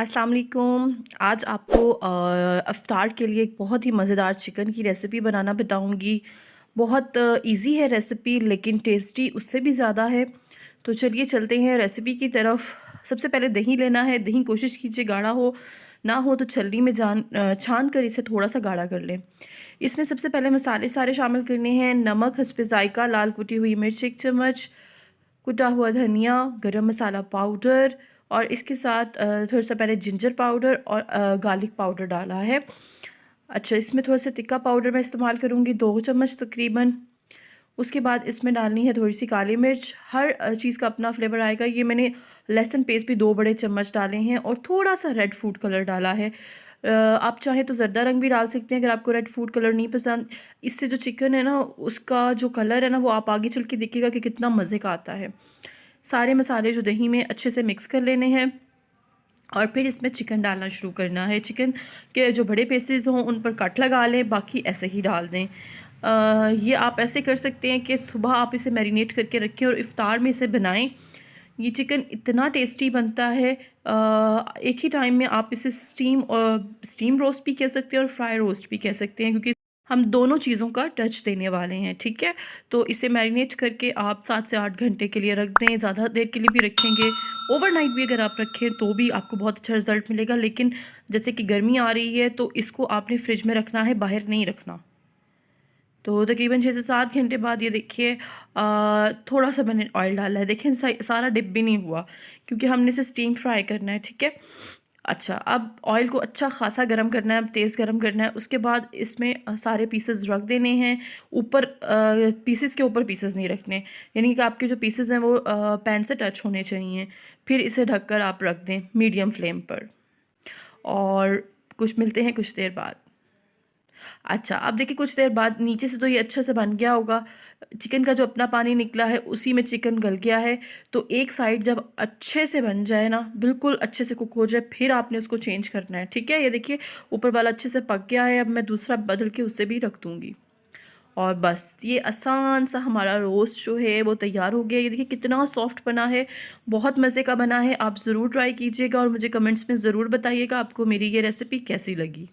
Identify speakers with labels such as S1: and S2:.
S1: अस्सलाम वालेकुम। आज आपको इफ़्तार के लिए एक बहुत ही मज़ेदार चिकन की रेसिपी बनाना बताऊंगी। बहुत इजी है रेसिपी, लेकिन टेस्टी उससे भी ज़्यादा है। तो चलिए चलते हैं रेसिपी की तरफ। सबसे पहले दही लेना है। दही कोशिश कीजिए गाढ़ा हो, ना हो तो छलनी में छान कर इसे थोड़ा सा गाढ़ा कर लें। इसमें सबसे पहले मसाले सारे शामिल करने हैं। नमक हस्बे ज़ायक़ा, लाल कुटी हुई मिर्च 1 चम्मच, कुटा हुआ धनिया, गरम मसाला पाउडर, और इसके साथ थोड़ा सा मैंने जिंजर पाउडर और गार्लिक पाउडर डाला है। अच्छा, इसमें थोड़ा सा टिक्का पाउडर मैं इस्तेमाल करूँगी 2 चम्मच तकरीबन। उसके बाद इसमें डालनी है थोड़ी सी काली मिर्च। हर चीज़ का अपना फ्लेवर आएगा। ये मैंने लहसुन पेस्ट भी 2 बड़े चम्मच डाले हैं और थोड़ा सा रेड फूड कलर डाला है। आप चाहें तो ज़र्दा रंग भी डाल सकते हैं अगर आपको रेड फूड कलर नहीं पसंद। इससे जो चिकन है ना, उसका जो कलर है ना, वो आप आगे चल के देखिएगा कि कितना मज़े का आता है। सारे मसाले जो दही में अच्छे से मिक्स कर लेने हैं और फिर इसमें चिकन डालना शुरू करना है। चिकन के जो बड़े पीसेस हों उन पर कट लगा लें, बाकी ऐसे ही डाल दें। ये आप ऐसे कर सकते हैं कि सुबह आप इसे मैरिनेट करके रखें और इफ़्तार में इसे बनाएं। ये चिकन इतना टेस्टी बनता है। एक ही टाइम में आप इसे स्टीम रोस्ट भी कह सकते हैं और फ्राई रोस्ट भी कह सकते हैं, क्योंकि हम दोनों चीज़ों का टच देने वाले हैं। ठीक है, तो इसे मैरिनेट करके आप 7 से 8 घंटे के लिए रख दें। ज़्यादा देर के लिए भी रखेंगे, ओवरनाइट भी अगर आप रखें तो भी आपको बहुत अच्छा रिज़ल्ट मिलेगा। लेकिन जैसे कि गर्मी आ रही है तो इसको आपने फ्रिज में रखना है, बाहर नहीं रखना। तो तकरीबन 6 से 7 घंटे बाद ये देखिए, थोड़ा सा मैंने ऑयल डाला है। देखें सारा डिप भी नहीं हुआ, क्योंकि हमने इसे स्टीम फ्राई करना है। ठीक है। अच्छा, अब ऑयल को अच्छा खासा गरम करना है, तेज़ गरम करना है। उसके बाद इसमें सारे पीसेस रख देने हैं ऊपर। पीसेस के ऊपर पीसेस नहीं रखने, यानी कि आपके जो पीसेस हैं वो पैन से टच होने चाहिए। फिर इसे ढककर आप रख दें मीडियम फ्लेम पर, और कुछ मिलते हैं कुछ देर बाद। अच्छा, अब देखिए कुछ देर बाद नीचे से तो ये अच्छे से बन गया होगा। चिकन का जो अपना पानी निकला है उसी में चिकन गल गया है। तो एक साइड जब अच्छे से बन जाए ना, बिल्कुल अच्छे से कुक हो जाए, फिर आपने उसको चेंज करना है। ठीक है, ये देखिए ऊपर वाला अच्छे से पक गया है। अब मैं दूसरा बदल के उससे भी रख दूँगी, और बस ये आसान सा हमारा रोस्ट जो है वो तैयार हो गया। ये देखिए कितना सॉफ्ट बना है, बहुत मज़े का बना है। आप ज़रूर ट्राई कीजिएगा और मुझे कमेंट्स में ज़रूर बताइएगा आपको मेरी ये रेसिपी कैसी लगी।